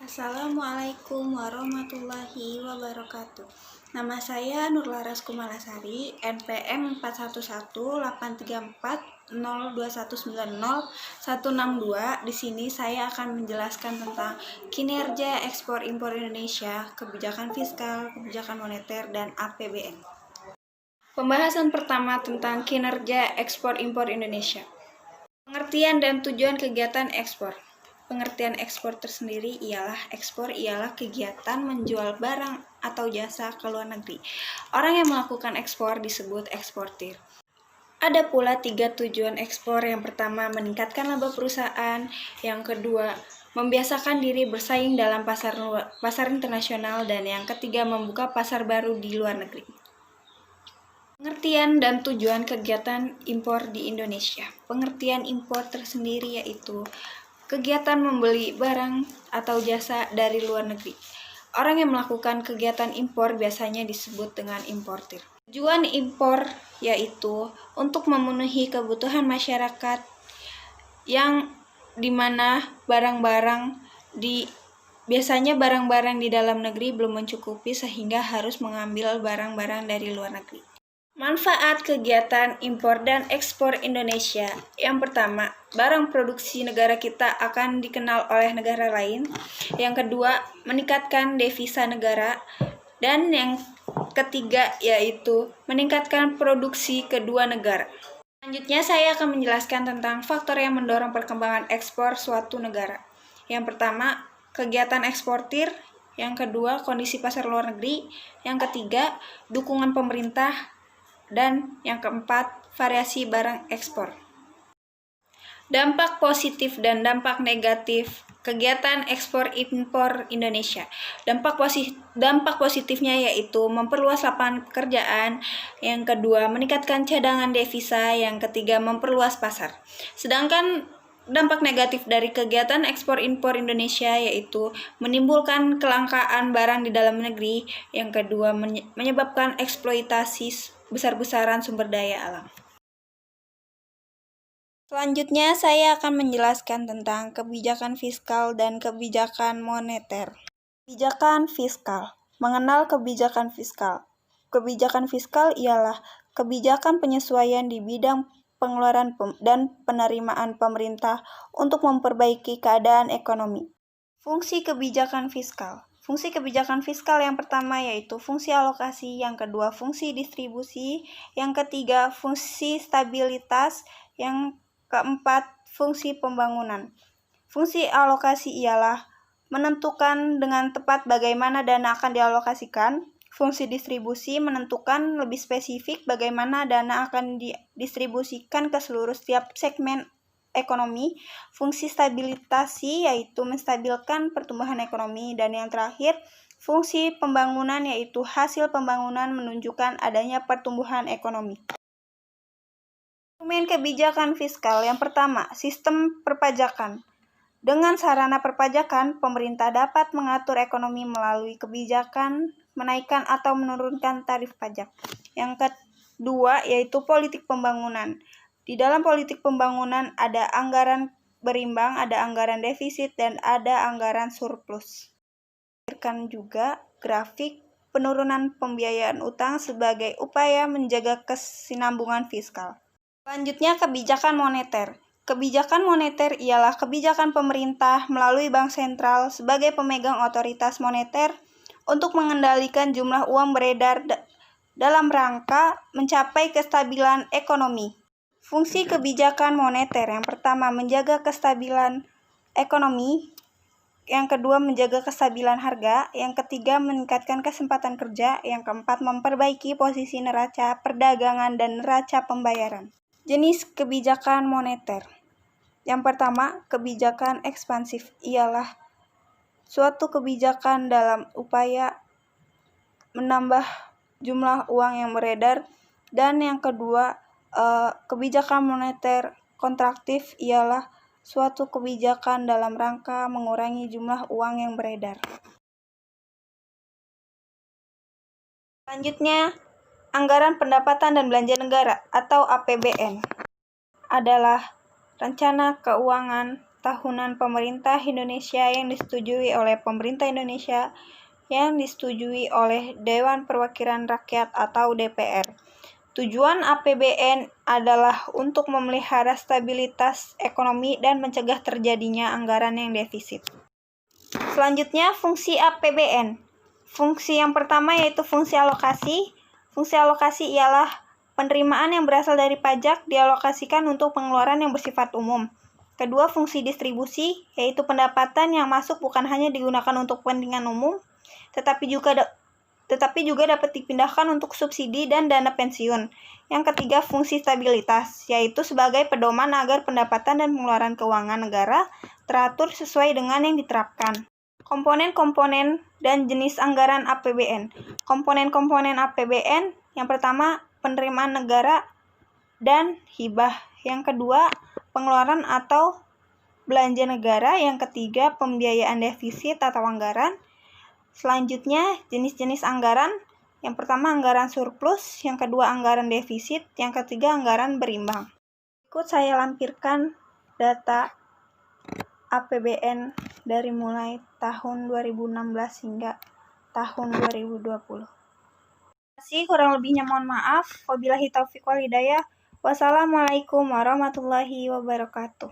Assalamualaikum warahmatullahi wabarakatuh. Nama saya Nurlaras Kumalasari, NPM 41183402190162. Di sini saya akan menjelaskan tentang kinerja ekspor impor Indonesia, kebijakan fiskal, kebijakan moneter, dan APBN. Pembahasan pertama tentang kinerja ekspor impor Indonesia. Pengertian dan tujuan kegiatan ekspor. Pengertian ekspor tersendiri ekspor ialah kegiatan menjual barang atau jasa ke luar negeri. Orang yang melakukan ekspor disebut eksportir. Ada pula 3 tujuan ekspor. Yang pertama, meningkatkan laba perusahaan. Yang kedua, membiasakan diri bersaing dalam pasar internasional. Dan yang ketiga, membuka pasar baru di luar negeri. Pengertian dan tujuan kegiatan impor di Indonesia. Pengertian impor tersendiri yaitu kegiatan membeli barang atau jasa dari luar negeri. Orang yang melakukan kegiatan impor biasanya disebut dengan importir. Tujuan impor yaitu untuk memenuhi kebutuhan masyarakat yang dimana biasanya barang-barang di dalam negeri belum mencukupi sehingga harus mengambil barang-barang dari luar negeri. Manfaat kegiatan impor dan ekspor Indonesia. Yang pertama, barang produksi negara kita akan dikenal oleh negara lain. Yang kedua, meningkatkan devisa negara. Dan yang ketiga yaitu meningkatkan produksi kedua negara. Selanjutnya saya akan menjelaskan tentang faktor yang mendorong perkembangan ekspor suatu negara. Yang pertama, kegiatan eksportir. Yang kedua, kondisi pasar luar negeri. Yang ketiga, dukungan pemerintah. Dan yang keempat, variasi barang ekspor. Dampak positif dan dampak negatif kegiatan ekspor impor Indonesia. Dampak positifnya yaitu memperluas lapangan pekerjaan, yang kedua meningkatkan cadangan devisa, yang ketiga memperluas pasar. Sedangkan dampak negatif dari kegiatan ekspor impor Indonesia yaitu menimbulkan kelangkaan barang di dalam negeri, yang kedua menyebabkan eksploitasi besar-besaran sumber daya alam. Selanjutnya saya akan menjelaskan tentang kebijakan fiskal dan kebijakan moneter. Kebijakan fiskal. Mengenal kebijakan fiskal. Kebijakan fiskal ialah kebijakan penyesuaian di bidang pengeluaran dan penerimaan pemerintah untuk memperbaiki keadaan ekonomi. Fungsi kebijakan fiskal. Fungsi kebijakan fiskal yang pertama yaitu fungsi alokasi, yang kedua fungsi distribusi, yang ketiga fungsi stabilitas, yang keempat fungsi pembangunan. Fungsi alokasi ialah menentukan dengan tepat bagaimana dana akan dialokasikan. Fungsi distribusi menentukan lebih spesifik bagaimana dana akan didistribusikan ke seluruh setiap segmen ekonomi. Fungsi stabilitasi yaitu menstabilkan pertumbuhan ekonomi, dan yang terakhir fungsi pembangunan yaitu hasil pembangunan menunjukkan adanya pertumbuhan ekonomi. Instrumen kebijakan fiskal yang pertama, sistem perpajakan. Dengan sarana perpajakan, pemerintah dapat mengatur ekonomi melalui kebijakan menaikkan atau menurunkan tarif pajak. Yang kedua yaitu politik pembangunan. Di dalam politik pembangunan ada anggaran berimbang, ada anggaran defisit, dan ada anggaran surplus. Hadirkan juga grafik penurunan pembiayaan utang sebagai upaya menjaga kesinambungan fiskal. Selanjutnya, kebijakan moneter. Kebijakan moneter ialah kebijakan pemerintah melalui bank sentral sebagai pemegang otoritas moneter untuk mengendalikan jumlah uang beredar dalam rangka mencapai kestabilan ekonomi. Fungsi kebijakan moneter yang pertama menjaga kestabilan ekonomi, yang kedua menjaga kestabilan harga, yang ketiga meningkatkan kesempatan kerja, yang keempat memperbaiki posisi neraca perdagangan dan neraca pembayaran. Jenis kebijakan moneter. Yang pertama, kebijakan ekspansif ialah suatu kebijakan dalam upaya menambah jumlah uang yang beredar, dan yang kedua kebijakan moneter kontraktif ialah suatu kebijakan dalam rangka mengurangi jumlah uang yang beredar. Selanjutnya, anggaran pendapatan dan belanja negara atau APBN adalah rencana keuangan tahunan pemerintah Indonesia yang disetujui oleh pemerintah Indonesia yang disetujui oleh Dewan Perwakilan Rakyat atau DPR. Tujuan APBN adalah untuk memelihara stabilitas ekonomi dan mencegah terjadinya anggaran yang defisit. Selanjutnya, fungsi APBN. Fungsi yang pertama yaitu fungsi alokasi. Fungsi alokasi ialah penerimaan yang berasal dari pajak dialokasikan untuk pengeluaran yang bersifat umum. Kedua, fungsi distribusi, yaitu pendapatan yang masuk bukan hanya digunakan untuk kepentingan umum, tetapi juga dapat dipindahkan untuk subsidi dan dana pensiun. Yang ketiga, fungsi stabilitas, yaitu sebagai pedoman agar pendapatan dan pengeluaran keuangan negara teratur sesuai dengan yang diterapkan. Komponen-komponen dan jenis anggaran APBN. Komponen-komponen APBN, yang pertama, penerimaan negara dan hibah. Yang kedua, pengeluaran atau belanja negara. Yang ketiga, pembiayaan defisit atau anggaran. Selanjutnya, jenis-jenis anggaran. Yang pertama, anggaran surplus. Yang kedua, anggaran defisit. Yang ketiga, anggaran berimbang. Ikut saya lampirkan data APBN dari mulai tahun 2016 hingga tahun 2020. Terima kasih, kurang lebihnya mohon maaf. Wabillahi taufiq wal hidayah. Wassalamualaikum warahmatullahi wabarakatuh.